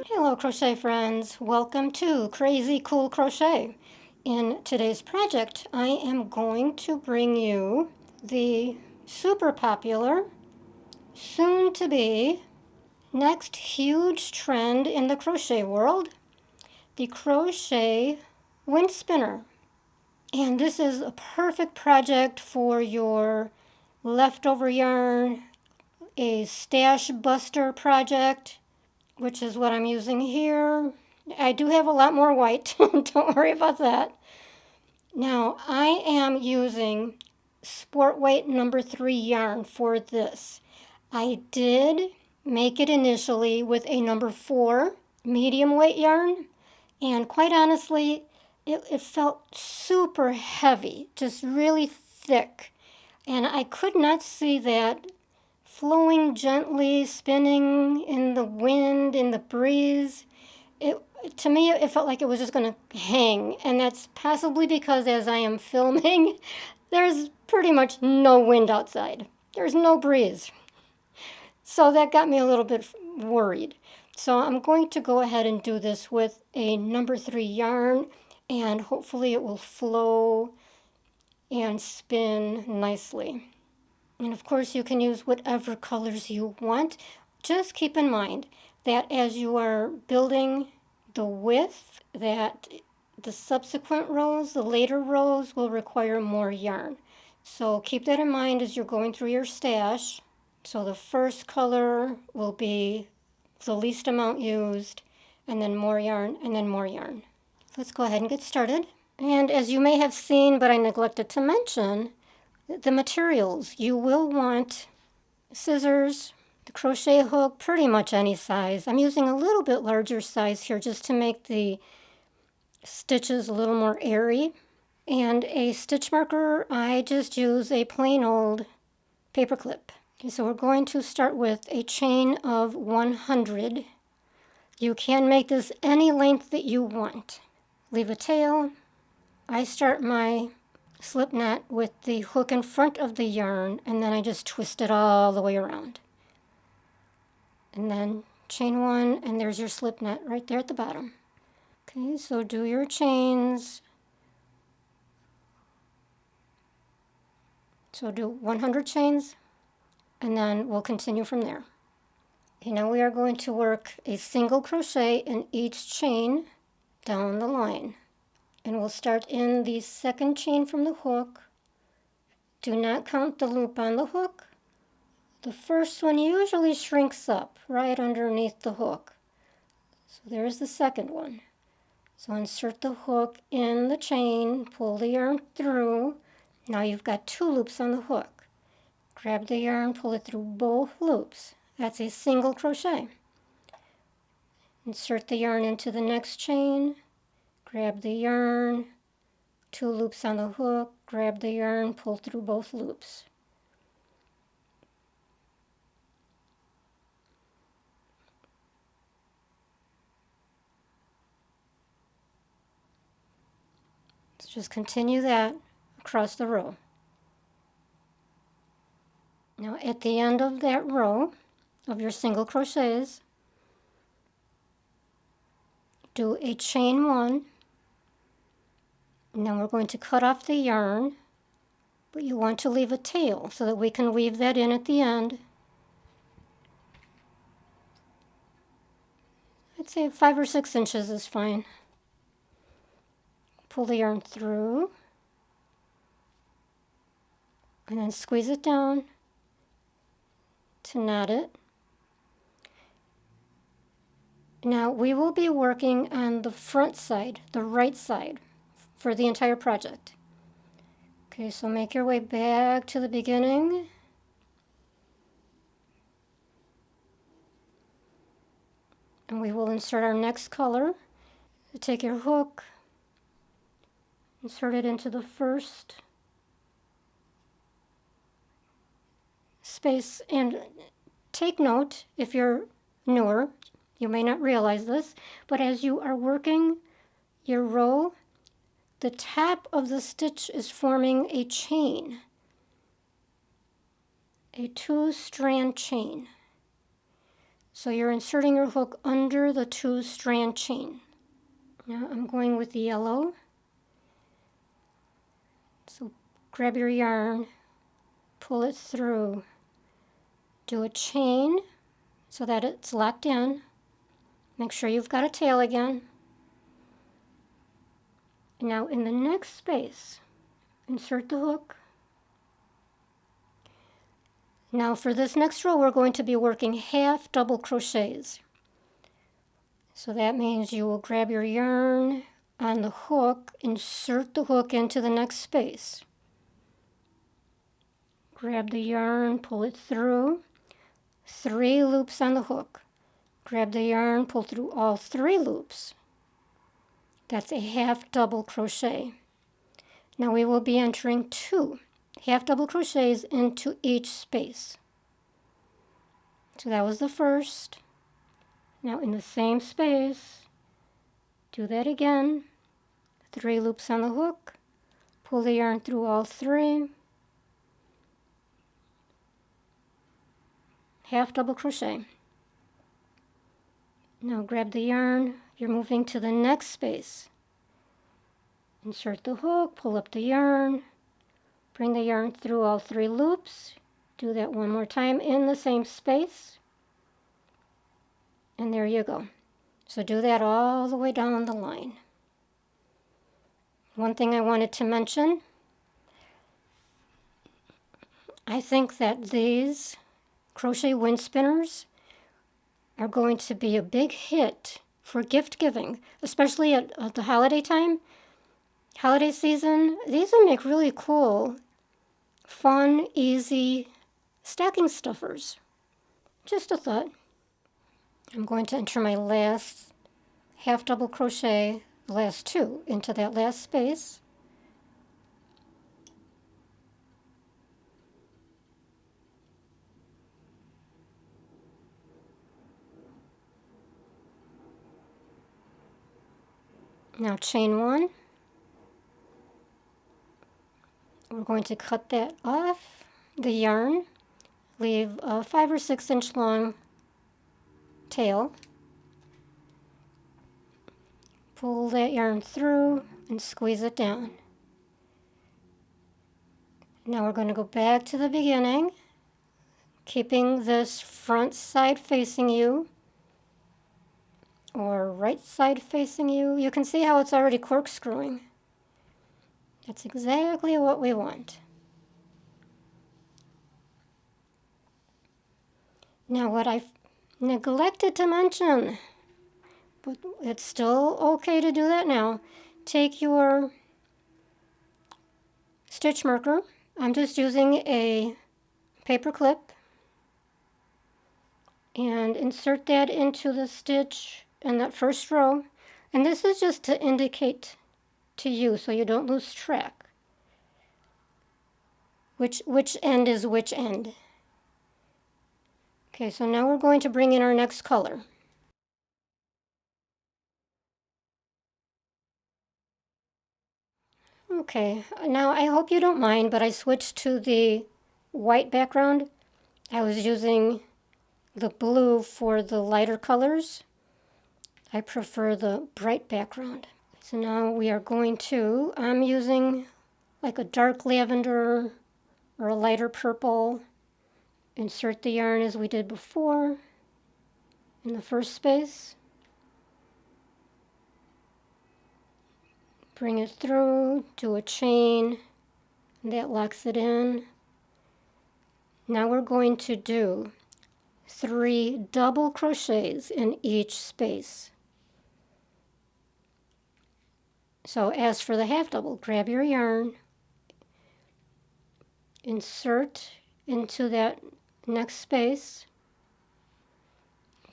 Hello crochet friends, welcome to Crazy Cool Crochet. In today's project I am going to bring you the super popular, soon to be, next huge trend in the crochet world, the crochet wind spinner. And this is a perfect project for your leftover yarn, a stash buster project, which is what I'm using here. I do have a lot more white, don't worry about that. Now, I am using sport weight number 3 yarn for this. I did make it initially with a number 4 medium weight yarn, and quite honestly, it felt super heavy, just really thick. And I could not see that flowing gently, spinning in the wind, in the breeze. To me, it felt like it was just going to hang, and that's possibly because as I am filming, there's pretty much no wind outside. There's no breeze. So that got me a little bit worried. So I'm going to go ahead and do this with a number 3 yarn, and hopefully it will flow and spin nicely. And of course you can use whatever colors you want. Just keep in mind that as you are building the width, that the subsequent rows, the later rows, will require more yarn. So keep that in mind as you're going through your stash. So the first color will be the least amount used, and then more yarn, and then more yarn. Let's go ahead and get started. And as you may have seen, but I neglected to mention, the materials. You will want scissors, the crochet hook, pretty much any size. I'm using a little bit larger size here just to make the stitches a little more airy. And a stitch marker, I just use a plain old paper clip. Okay, so we're going to start with a chain of 100. You can make this any length that you want. Leave a tail. I start my slip knot with the hook in front of the yarn, and then I just twist it all the way around. And then chain 1, and there's your slip knot right there at the bottom. Okay, so do your chains. So do 100 chains, and then we'll continue from there. Okay, now we are going to work a single crochet in each chain down the line. And we'll start in the second chain from the hook. Do not count the loop on the hook. The first one usually shrinks up right underneath the hook. So there's the second one. So insert the hook in the chain, pull the yarn through. Now you've got 2 loops on the hook. Grab the yarn, pull it through both loops. That's a single crochet. Insert the yarn into the next chain. Grab the yarn, 2 loops on the hook, grab the yarn, pull through both loops. Let's just continue that across the row. Now at the end of that row of your single crochets, do a chain 1. And then we're going to cut off the yarn, but you want to leave a tail so that we can weave that in at the end. I'd say 5 or 6 inches is fine. Pull the yarn through, and then squeeze it down to knot it. Now we will be working on the front side, the right side, for the entire project. Okay, so make your way back to the beginning. And we will insert our next color. Take your hook, insert it into the first space, and take note, if you're newer, you may not realize this, but as you are working your row, the top of the stitch is forming a chain, a 2-strand chain. So you're inserting your hook under the 2-strand chain. Now I'm going with the yellow. So grab your yarn, pull it through, do a chain so that it's locked in. Make sure you've got a tail again. Now in the next space, insert the hook. Now for this next row, we're going to be working half double crochets. So that means you will grab your yarn on the hook, insert the hook into the next space. Grab the yarn, pull it through, 3 loops on the hook. Grab the yarn, pull through all 3 loops. That's a half double crochet. Now we will be entering 2 half double crochets into each space. So that was the first. Now in the same space, do that again. 3 loops on the hook, pull the yarn through all 3, half double crochet. Now grab the yarn, you're moving to the next space. Insert the hook, pull up the yarn, bring the yarn through all 3 loops. Do that one more time in the same space. And there you go. So do that all the way down the line. One thing I wanted to mention, I think that these crochet wind spinners are going to be a big hit for gift giving, especially at the holiday time, holiday season. These will make really cool, fun, easy stocking stuffers. Just a thought. I'm going to enter my last half double crochet, the last 2, into that last space. Now chain 1. We're going to cut that off the yarn, leave a 5 or 6 inch long tail. Pull that yarn through and squeeze it down. Now we're going to go back to the beginning, keeping this front side facing you or right side facing you. You can see how it's already corkscrewing. That's exactly what we want. Now what I've neglected to mention, but it's still okay to do that now. Take your stitch marker. I'm just using a paper clip and insert that into the stitch in that first row. And this is just to indicate to you so you don't lose track which end is which end. Okay, so now we're going to bring in our next color. Okay, now I hope you don't mind, but I switched to the white background. I was using the blue for the lighter colors. I prefer the bright background. So now we are going to, I'm using like a dark lavender or a lighter purple. Insert the yarn as we did before in the first space. Bring it through, do a chain, and that locks it in. Now we're going to do 3 double crochets in each space. So as for the half double, grab your yarn, insert into that next space,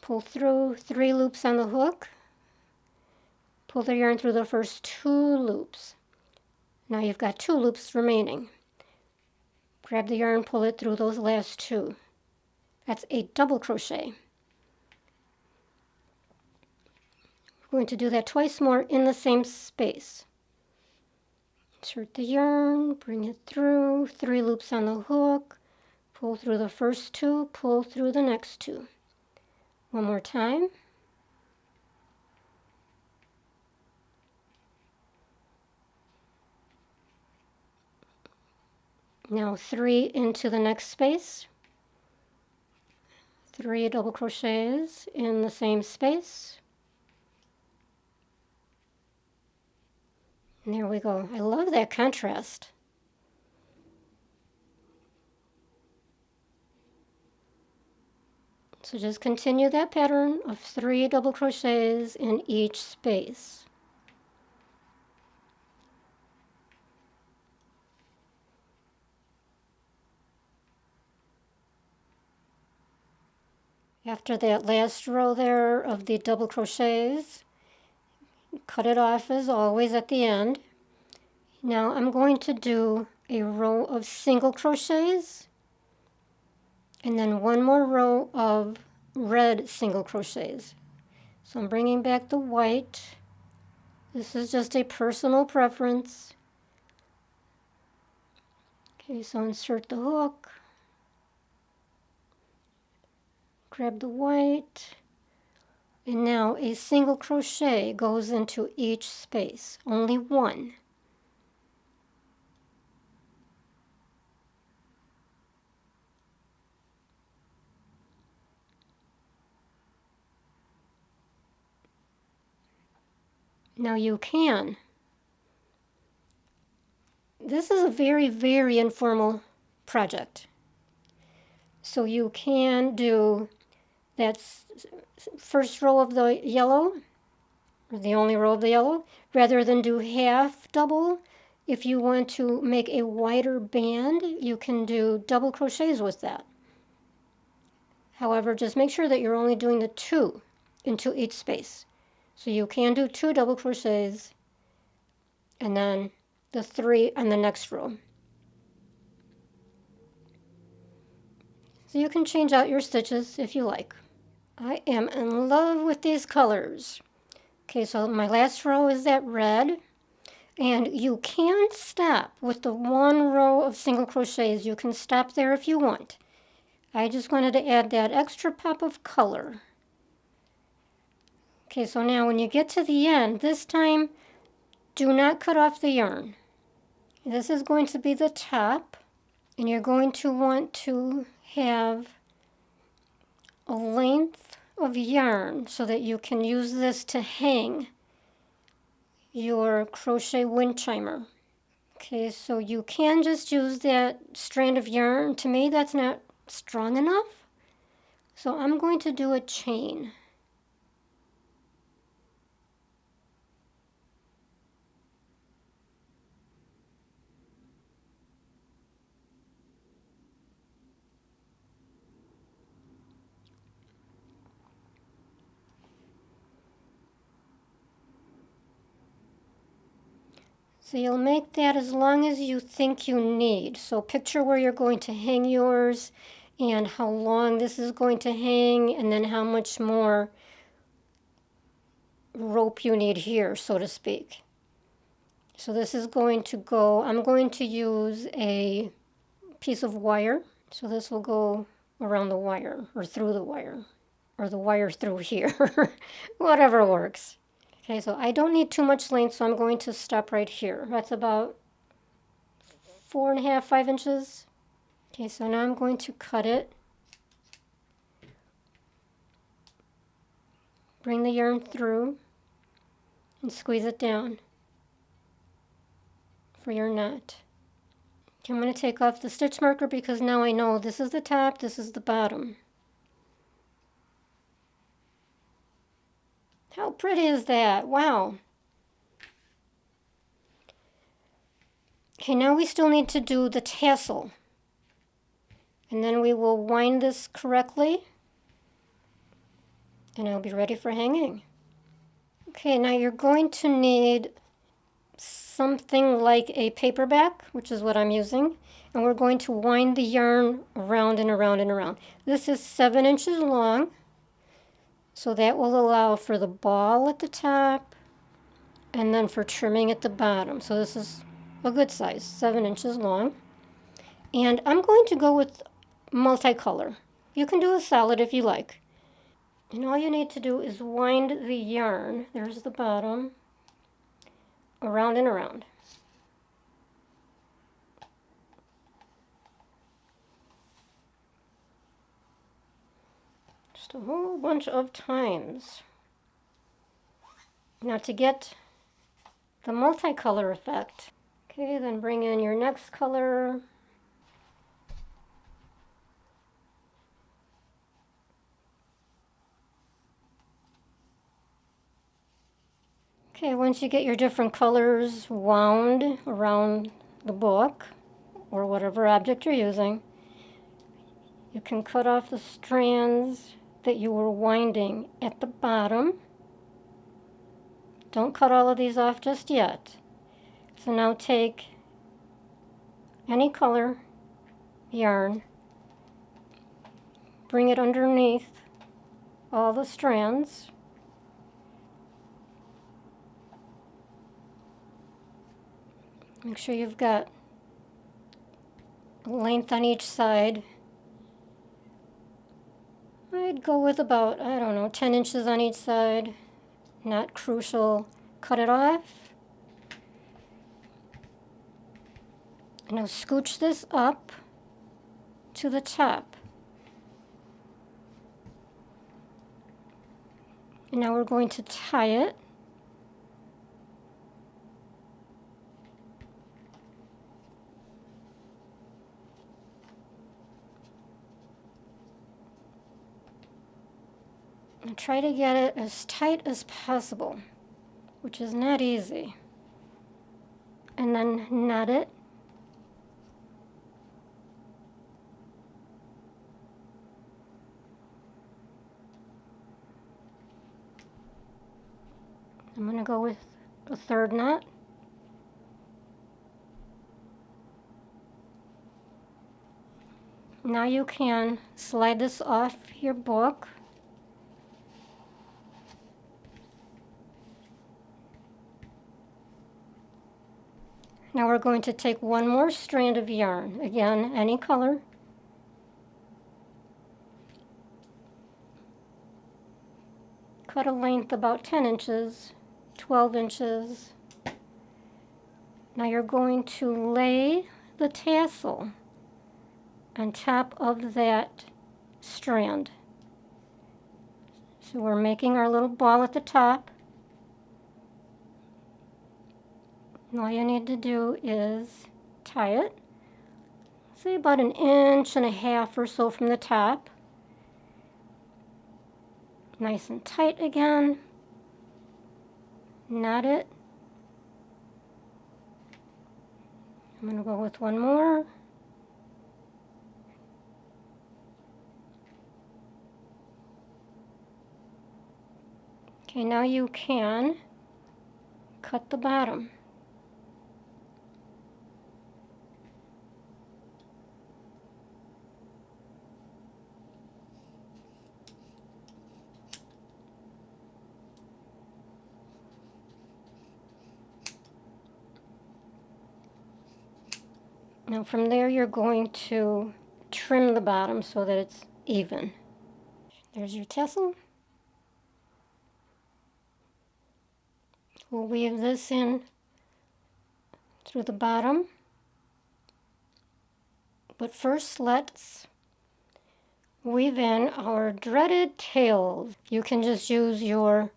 pull through 3 loops on the hook, pull the yarn through the first 2 loops. Now you've got 2 loops remaining. Grab the yarn, pull it through those last 2. That's a double crochet. We're going to do that twice more in the same space. Insert the yarn, bring it through, 3 loops on the hook, pull through the first 2, pull through the next 2. One more time. Now 3 into the next space. 3 double crochets in the same space. And there we go. I love that contrast. So just continue that pattern of 3 double crochets in each space. After that last row there of the double crochets, cut it off as always at the end. Now I'm going to do a row of single crochets and then one more row of red single crochets. So I'm bringing back the white. This is just a personal preference. Okay, so insert the hook, grab the white, and now a single crochet goes into each space, only one. Now you can. This is a very, very informal project. So you can do that first row of the yellow, or the only row of the yellow, rather than do half double. If you want to make a wider band, you can do double crochets with that. However, just make sure that you're only doing the 2 into each space. So you can do 2 double crochets and then the 3 on the next row. So you can change out your stitches if you like. I am in love with these colors. Okay, so my last row is that red, and you can stop with the 1 row of single crochets. You can stop there if you want. I just wanted to add that extra pop of color. Okay, so now when you get to the end, this time do not cut off the yarn. This is going to be the top, and you're going to want to have a length of yarn so that you can use this to hang your crochet wind chimer. Okay, so you can just use that strand of yarn. To me, that's not strong enough. So I'm going to do a chain. So you'll make that as long as you think you need. So picture where you're going to hang yours and how long this is going to hang, and then how much more rope you need here, so to speak. So this is going to go, I'm going to use a piece of wire. So this will go around the wire or through the wire or the wire through here, whatever works. Okay, so I don't need too much length, so I'm going to stop right here. That's about 4.5, 5 inches. Okay, so now I'm going to cut it. Bring the yarn through and squeeze it down for your knot. Okay, I'm going to take off the stitch marker because now I know this is the top, this is the bottom. How pretty is that? Wow. Okay, now we still need to do the tassel. And then we will wind this correctly. And I'll be ready for hanging. Okay, now you're going to need something like a paperback, which is what I'm using. And we're going to wind the yarn around and around and around. This is 7 inches long. So that will allow for the ball at the top and then for trimming at the bottom. So this is a good size, 7 inches long. And I'm going to go with multicolor. You can do a solid if you like. And all you need to do is wind the yarn, there's the bottom, around and around. Just a whole bunch of times. Now to get the multicolor effect, okay, then bring in your next color. Okay, once you get your different colors wound around the book or whatever object you're using, you can cut off the strands that you were winding at the bottom. Don't cut all of these off just yet. So now take any color yarn, bring it underneath all the strands. Make sure you've got a length on each side. I'd go with about, I don't know, 10 inches on each side. Not crucial. Cut it off. Now scooch this up to the top. And now we're going to tie it. And try to get it as tight as possible, which is not easy. And then knot it. I'm going to go with the third knot. Now you can slide this off your book. Now we're going to take one more strand of yarn, again, any color. Cut a length about 10 inches, 12 inches. Now you're going to lay the tassel on top of that strand. So we're making our little ball at the top. And all you need to do is tie it, say about 1.5 inches or so from the top. Nice and tight again. Knot it. I'm going to go with one more. Okay, now you can cut the bottom. Now from there you're going to trim the bottom so that it's even. There's your tassel. We'll weave this in through the bottom. But first let's weave in our dreaded tails. You can just use your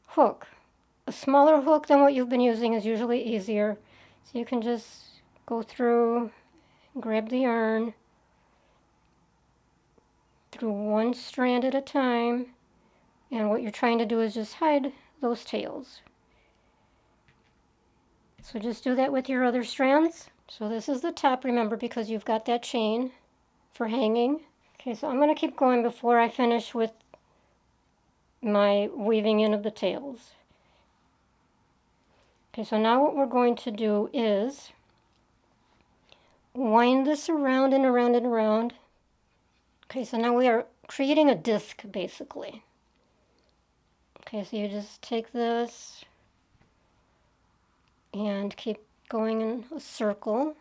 hook. A smaller hook than what you've been using is usually easier. So you can just go through, grab the yarn through one strand at a time, and what you're trying to do is just hide those tails. So just do that with your other strands. So this is the top, remember, because you've got that chain for hanging. Okay, so I'm going to keep going before I finish with my weaving in of the tails. Okay, so now what we're going to do is wind this around and around and around. Okay, so now we are creating a disc, basically. Okay, so you just take this and keep going in a circle.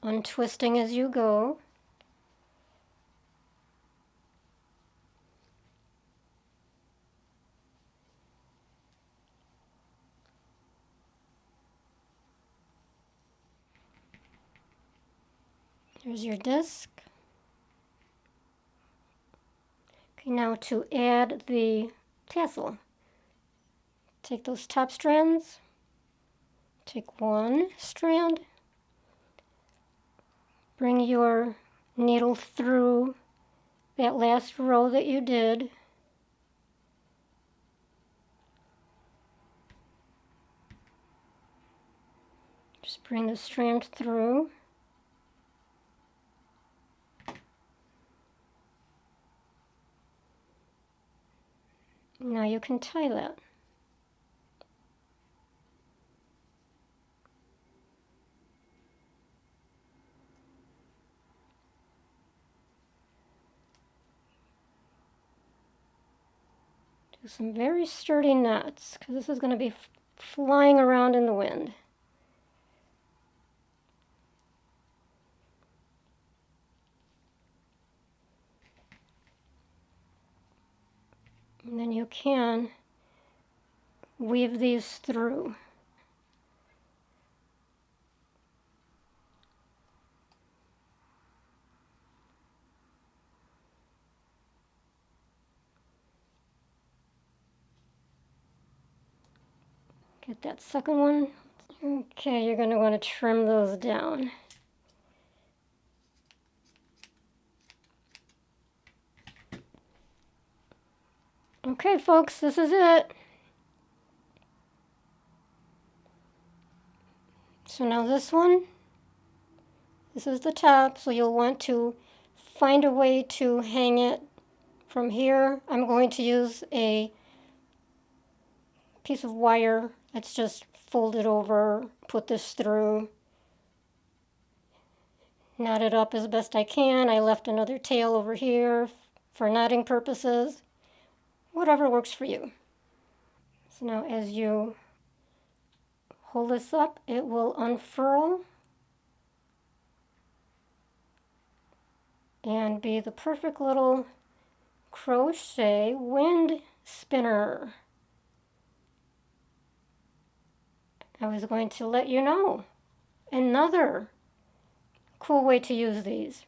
untwisting as you go. Here's your disc. Okay, now to add the tassel, take those top strands, take one strand, bring your needle through that last row that you did, just bring the strand through. Now you can tie that. Do some very sturdy knots, because this is going to be flying around in the wind. And then you can weave these through. Get that second one. Okay, you're going to want to trim those down. Okay, folks, this is it. So now this one, this is the top, so you'll want to find a way to hang it from here. I'm going to use a piece of wire that's just folded over, put this through, knot it up as best I can. I left another tail over here for knotting purposes. Whatever works for you. So now as you hold this up, it will unfurl and be the perfect little crochet wind spinner. I was going to let you know another cool way to use these.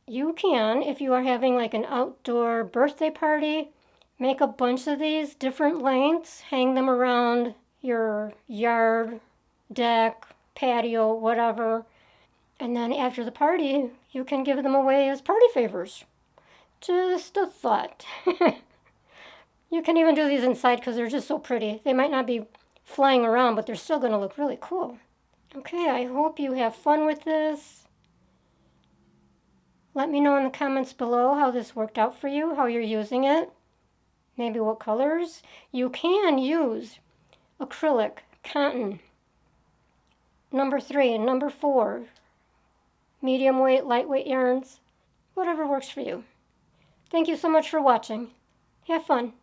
You can, if you are having like an outdoor birthday party, make a bunch of these different lengths, hang them around your yard, deck, patio, whatever. And then after the party, you can give them away as party favors. Just a thought. You can even do these inside because they're just so pretty. They might not be flying around, but they're still going to look really cool. Okay, I hope you have fun with this. Let me know in the comments below how this worked out for you, how you're using it, maybe what colors. You can use acrylic, cotton, number 3 and number 4, medium weight, lightweight yarns, whatever works for you. Thank you so much for watching. Have fun.